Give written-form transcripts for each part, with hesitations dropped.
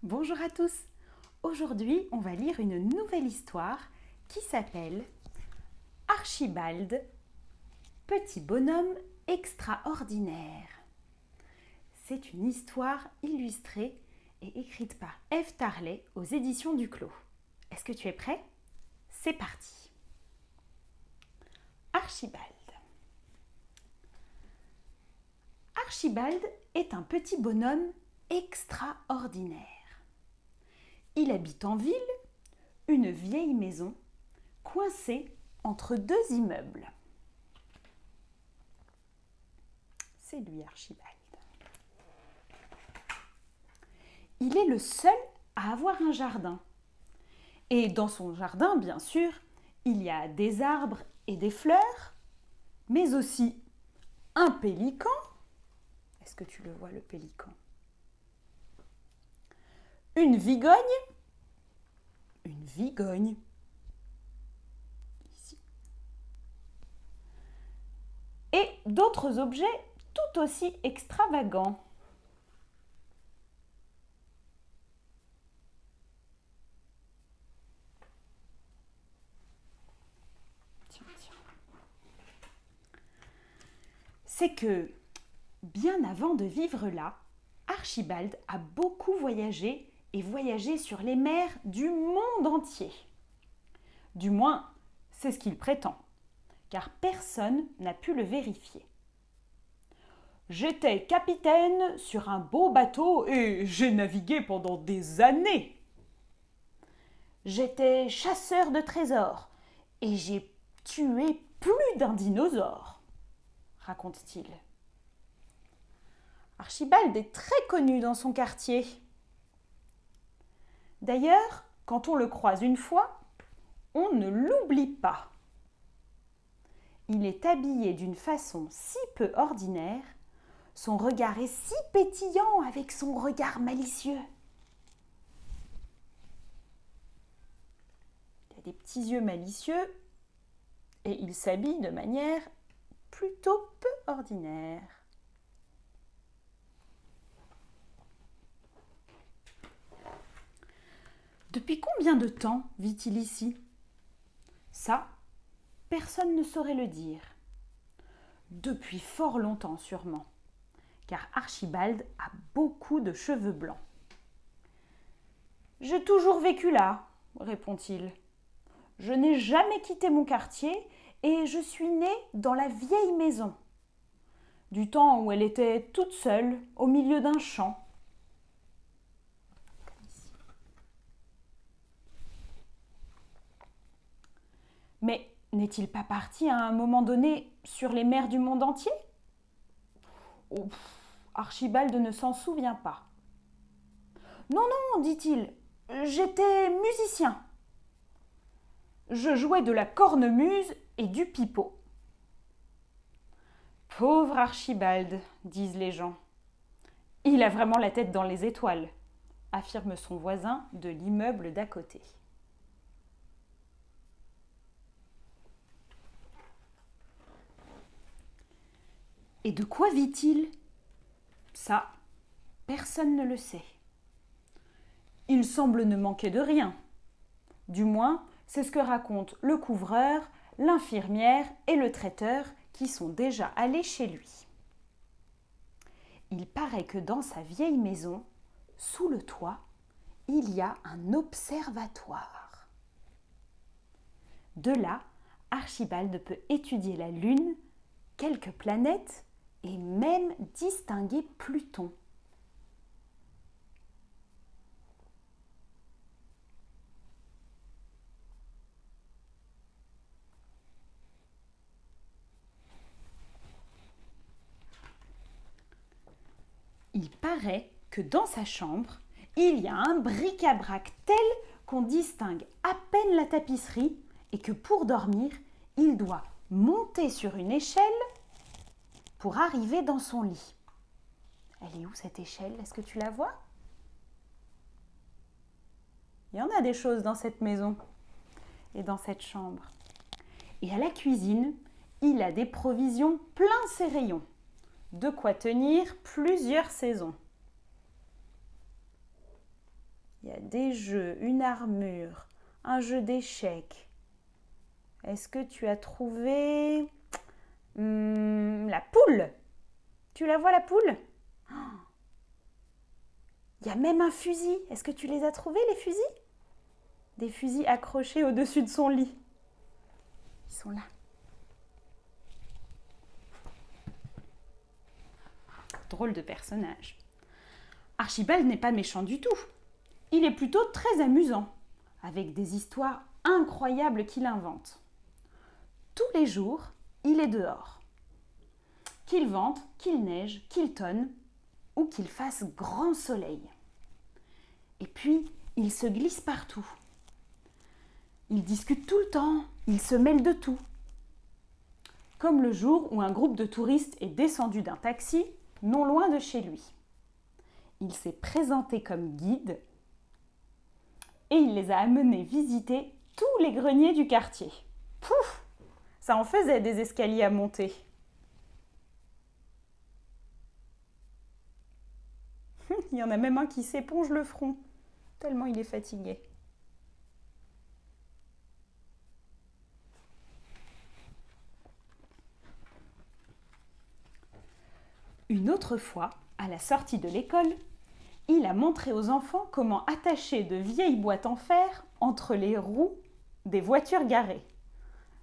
Bonjour à tous. Aujourd'hui, on va lire une nouvelle histoire qui s'appelle Archibald, petit bonhomme extraordinaire. C'est une histoire illustrée et écrite par Ève Tarlet aux éditions Duclos. Est-ce que tu es prêt? C'est parti. Archibald. Archibald est un petit bonhomme extraordinaire. Il habite en ville, une vieille maison, coincée entre deux immeubles. C'est lui, Archibald. Il est le seul à avoir un jardin. Et dans son jardin, bien sûr, il y a des arbres et des fleurs, mais aussi un pélican. Est-ce que tu le vois, le pélican? Une vigogne, ici, et d'autres objets tout aussi extravagants. C'est que, bien avant de vivre là, Archibald a beaucoup voyagé et voyagé sur les mers du monde entier. Du moins, c'est ce qu'il prétend, car personne n'a pu le vérifier. J'étais capitaine sur un beau bateau et j'ai navigué pendant des années. J'étais chasseur de trésors et j'ai tué plus d'un dinosaure, raconte-t-il. Archibald est très connu dans son quartier. D'ailleurs, quand on le croise une fois, on ne l'oublie pas. Il est habillé d'une façon si peu ordinaire, son regard est si pétillant avec son regard malicieux. Il a des petits yeux malicieux et il s'habille de manière plutôt peu ordinaire. Depuis combien de temps vit-il ici? Ça, personne ne saurait le dire. Depuis fort longtemps sûrement, car Archibald a beaucoup de cheveux blancs. J'ai toujours vécu là, répond-il. Je n'ai jamais quitté mon quartier et je suis né dans la vieille maison, du temps où elle était toute seule au milieu d'un champ. Mais n'est-il pas parti à un moment donné sur les mers du monde entier? Oh, Archibald ne s'en souvient pas. Non, non, dit-il, j'étais musicien. Je jouais de la cornemuse et du pipeau. Pauvre Archibald, disent les gens. Il a vraiment la tête dans les étoiles, affirme son voisin de l'immeuble d'à côté. Et de quoi vit-il? Ça, personne ne le sait. Il semble ne manquer de rien. Du moins, c'est ce que racontent le couvreur, l'infirmière et le traiteur qui sont déjà allés chez lui. Il paraît que dans sa vieille maison, sous le toit, il y a un observatoire. De là, Archibald peut étudier la Lune, quelques planètes et même distinguer Pluton. Il paraît que dans sa chambre, il y a un bric-à-brac tel qu'on distingue à peine la tapisserie et que pour dormir, il doit monter sur une échelle pour arriver dans son lit. Elle est où cette échelle? Est-ce que tu la vois? Il y en a des choses dans cette maison et dans cette chambre. Et à la cuisine, il a des provisions plein ses rayons. De quoi tenir plusieurs saisons. Il y a des jeux, une armure, un jeu d'échecs. Est-ce que tu as trouvé la poule? Tu la vois, la poule? Il y a même un fusil. Est-ce que tu les as trouvés, les fusils? Des fusils accrochés au-dessus de son lit. Ils sont là. Drôle de personnage. Archibald n'est pas méchant du tout. Il est plutôt très amusant, avec des histoires incroyables qu'il invente. Tous les jours, il est dehors. Qu'il vente, qu'il neige, qu'il tonne, ou qu'il fasse grand soleil. Et puis, il se glisse partout. Il discute tout le temps, il se mêle de tout. Comme le jour où un groupe de touristes est descendu d'un taxi, non loin de chez lui. Il s'est présenté comme guide et il les a amenés visiter tous les greniers du quartier. Pouf! Ça en faisait des escaliers à monter. Il y en a même un qui s'éponge le front, tellement il est fatigué. Une autre fois, à la sortie de l'école, il a montré aux enfants comment attacher de vieilles boîtes en fer entre les roues des voitures garées.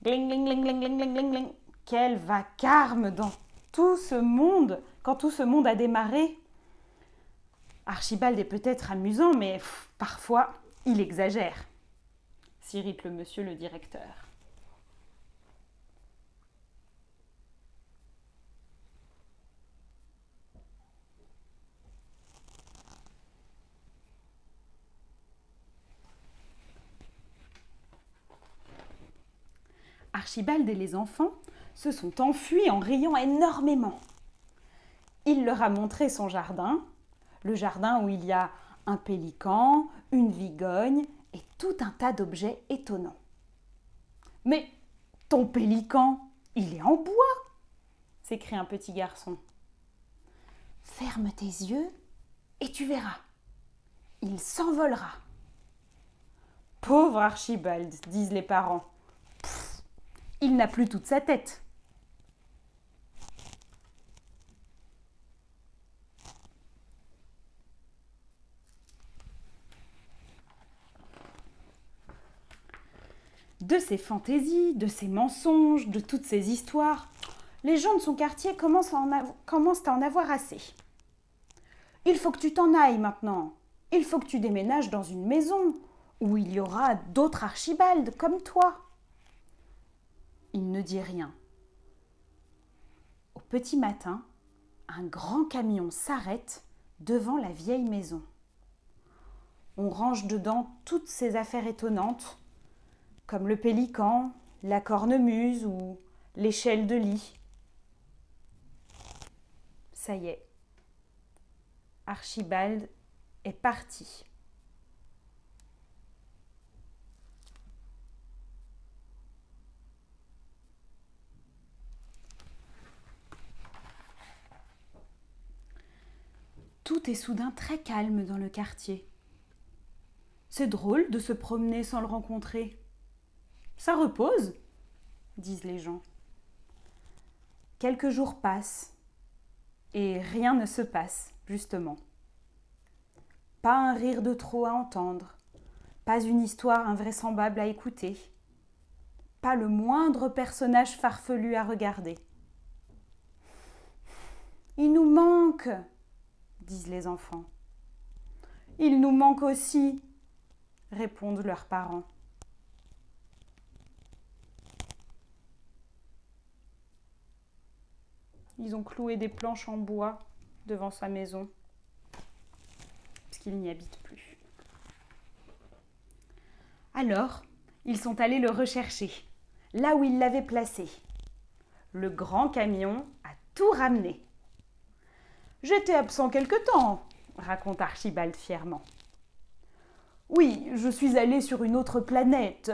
Gling, gling, gling, gling, gling, gling, gling. Quel vacarme dans tout ce monde, quand tout ce monde a démarré. Archibald est peut-être amusant, mais parfois, il exagère, s'irrite le monsieur le directeur. Archibald et les enfants se sont enfuis en riant énormément. Il leur a montré son jardin, le jardin où il y a un pélican, une vigogne et tout un tas d'objets étonnants. « Mais ton pélican, il est en bois !» s'écrie un petit garçon. « Ferme tes yeux et tu verras. Il s'envolera. » Pauvre Archibald, disent les parents. Il n'a plus toute sa tête. De ses fantaisies, de ses mensonges, de toutes ces histoires, les gens de son quartier commencent à en avoir assez. Il faut que tu t'en ailles maintenant. Il faut que tu déménages dans une maison où il y aura d'autres Archibald comme toi. Il ne dit rien. Au petit matin, un grand camion s'arrête devant la vieille maison. On range dedans toutes ces affaires étonnantes, comme le pélican, la cornemuse ou l'échelle de lit. Ça y est, Archibald est parti. Tout est soudain très calme dans le quartier. C'est drôle de se promener sans le rencontrer. Ça repose, disent les gens. Quelques jours passent et rien ne se passe, justement. Pas un rire de trop à entendre, pas une histoire invraisemblable à écouter, pas le moindre personnage farfelu à regarder. Il nous manque, disent les enfants. Il nous manque aussi, répondent leurs parents. Ils ont cloué des planches en bois devant sa maison, parce qu'il n'y habite plus. Alors, ils sont allés le rechercher, là où il l'avait placé. Le grand camion a tout ramené. « J'étais absent quelque temps », raconte Archibald fièrement. « Oui, je suis allé sur une autre planète,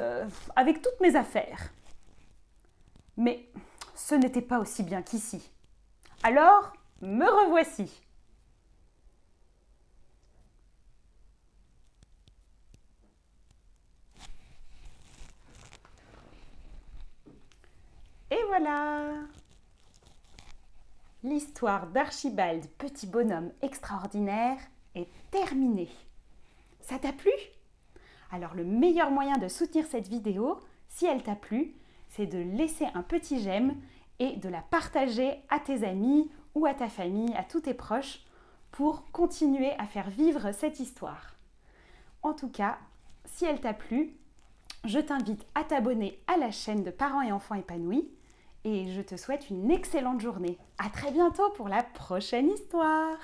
avec toutes mes affaires. Mais ce n'était pas aussi bien qu'ici. Alors, me revoici. » voilà! L'histoire d'Archibald, petit bonhomme extraordinaire, est terminée. Ça t'a plu? Alors le meilleur moyen de soutenir cette vidéo, si elle t'a plu, c'est de laisser un petit j'aime et de la partager à tes amis ou à ta famille, à tous tes proches, pour continuer à faire vivre cette histoire. En tout cas, si elle t'a plu, je t'invite à t'abonner à la chaîne de Parents et Enfants Épanouis et je te souhaite une excellente journée. À très bientôt pour la prochaine histoire.